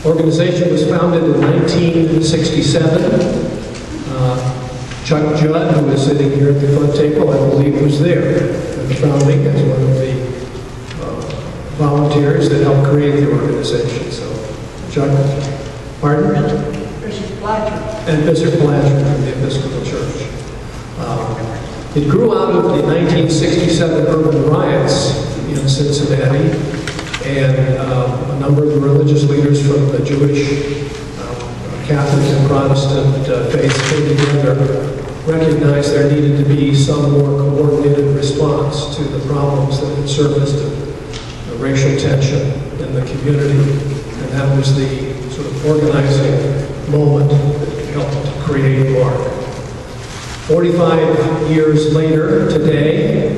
Organization was founded in 1967. Chuck Judd, who is sitting here at the front table, I believe was there at the founding as one of the volunteers that helped create the organization. So, Chuck, pardon? Bishop Blatcher. And Bishop Blatcher from the Episcopal Church. It grew out of the 1967 urban riots in Cincinnati, and a number of the religious leaders from the Jewish, Catholic and Protestant faiths came together, recognized there needed to be some more coordinated response to the problems that had surfaced of racial tension in the community. And that was the sort of organizing moment that helped to create MARCC. 45 years later, today,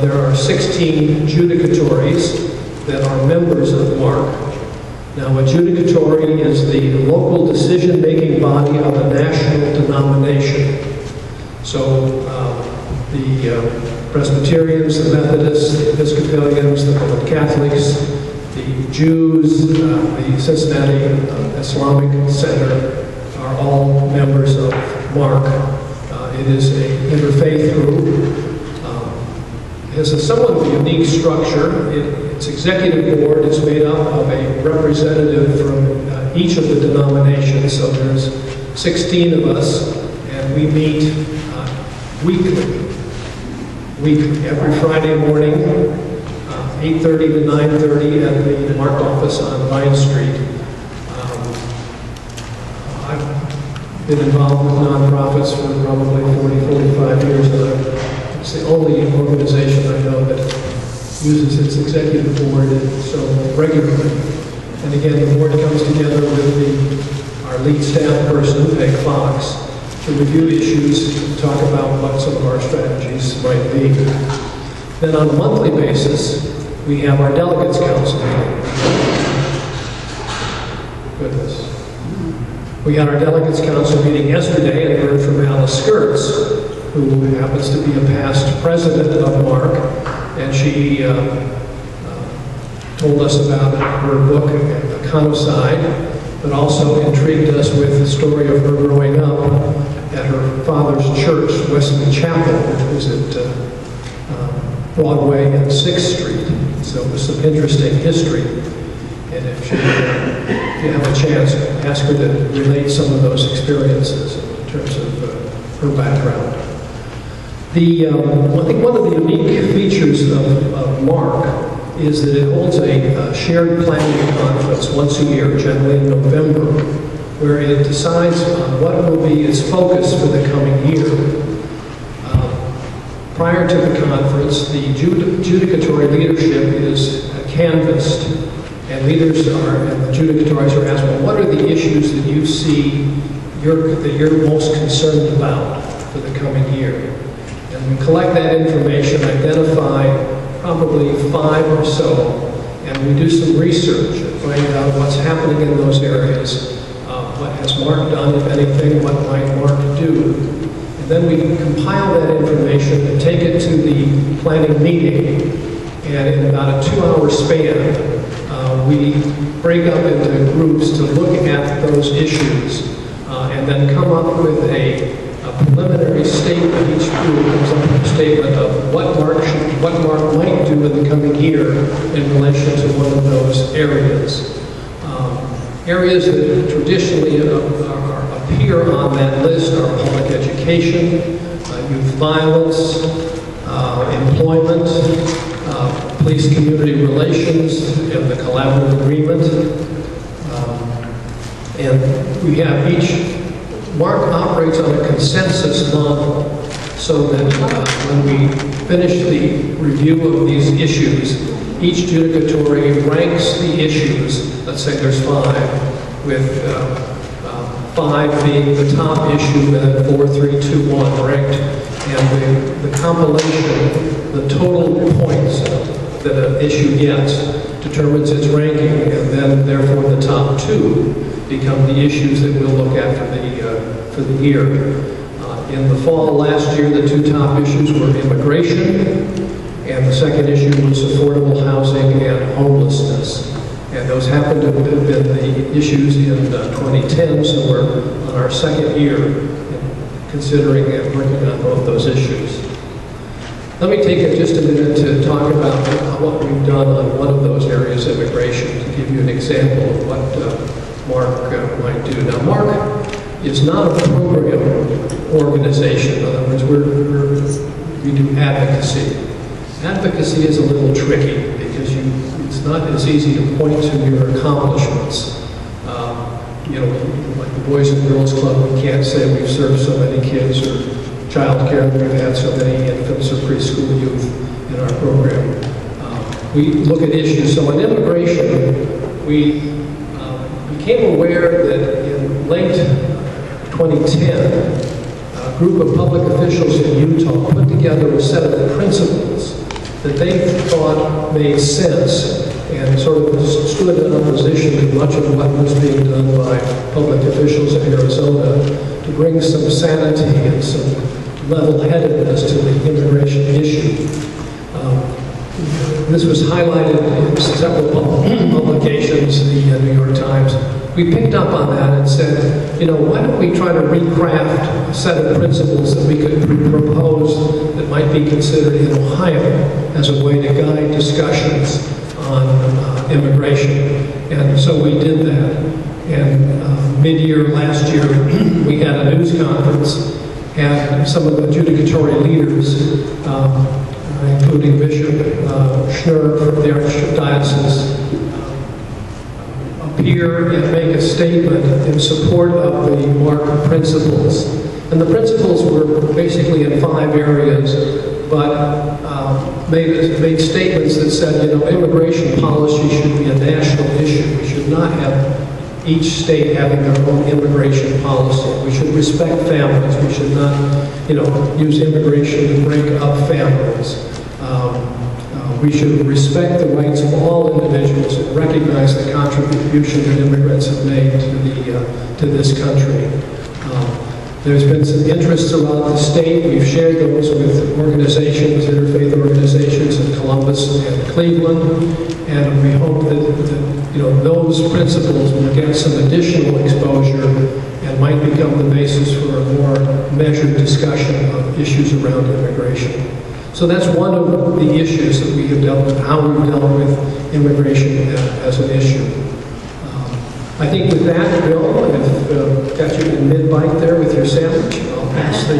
there are 16 judicatories that are members of MARCC. Now, a judicatory is the local decision-making body of a national denomination. So, the Presbyterians, the Methodists, the Episcopalians, the Roman Catholics, the Jews, the Cincinnati Islamic Center are all members of MARCC. It is an interfaith group. It has a somewhat unique structure. Its executive board is made up of a representative from each of the denominations. So there's 16 of us, and we meet weekly, every Friday morning, 8:30 to 9:30 at the MARCC office on Vine Street. I've been involved with nonprofits for probably 40, 45 years, and it's the only organization I know that uses its executive board so regularly. And again, the board comes together with our lead staff person, Peg Fox, to review issues and talk about what some of our strategies might be. Then on a monthly basis, we have our Delegates Council. Goodness. We had our Delegates Council meeting yesterday and heard from Alice Skirts, who happens to be a past president of MARCC, and she told us about her book, Economicide, but also intrigued us with the story of her growing up at her father's church, Wesley Chapel, which was at Broadway and 6th Street. So it was some interesting history. And if you have a chance, ask her to relate some of those experiences in terms of her background. I think one of the unique features of MARCC is that it holds a shared planning conference once a year, generally in November, where it decides on what will be its focus for the coming year. Prior to the conference, the judicatory leadership is canvassed, and leaders and the judicatories are asked, well, what are the issues that you see that you're most concerned about for the coming year? And we collect that information, identify probably 5 or so, and we do some research and find out what's happening in those areas. What has MARCC done, if anything, what might MARCC do? And then we compile that information and take it to the planning meeting, and in about a 2-hour span, we break up into groups to look at those issues, and then come up with a preliminary statement. Each group comes up with a statement of what MARCC might do in the coming year in relation to one of those areas. Areas that traditionally appear on that list are public education, youth violence, employment, police-community relations, and the collaborative agreement. And we have MARCC operates on a consensus model, so that when we finish the review of these issues, each judicatory ranks the issues. Let's say there's 5, with 5 being the top issue, and then 4, 3, 2, 1 ranked. And the compilation, the total points that an issue gets determines its ranking, and then therefore the top 2 become the issues that we'll look at for the year. In the fall last year, the 2 top issues were immigration, and the second issue was affordable housing and homelessness. And those happen to have been the issues in 2010, so we're on our second year considering and working on both those issues. Let me take just a minute to talk about what we've done on one of those areas, immigration, to give you an example of what MARCC might do. Now, MARCC is not a program organization. In other words, we do advocacy. Advocacy is a little tricky because it's not as easy to point to your accomplishments. You know, like the Boys and Girls Club, we can't say we've served so many kids, or child care, we've had so many infants or preschool youth in our program. We look at issues. So in immigration, we became aware that in late 2010, a group of public officials in Utah put together a set of principles that they thought made sense and sort of stood in opposition to much of what was being done by public officials in Arizona to bring some sanity and some level-headedness to the immigration issue. This was highlighted in several publications, the New York Times. We picked up on that and said, you know, why don't we try to recraft a set of principles that we could propose that might be considered in Ohio as a way to guide discussions on immigration. And so we did that. And mid-year last year, we had a news conference, and some of the adjudicatory leaders, including Bishop Schnur from the Archdiocese, appear and make a statement in support of the MARCC principles. And the principles were basically in 5 areas, but made statements that said, you know, immigration policy should be a national issue. We should not have each state having their own immigration policy. We should respect families. We should not, you know, use immigration to break up families. We should respect the rights of all individuals and recognize the contribution that immigrants have made to this country. There's been some interest throughout the state. We've shared those with organizations, interfaith organizations in Columbus and Cleveland, and we hope that you know, those principles will get some additional exposure and might become the basis for a more measured discussion of issues around immigration. So that's one of the issues that we have dealt with, how we've dealt with immigration as an issue. I think with that, Bill, I've got you in mid-bite there with your sandwich. I'll pass the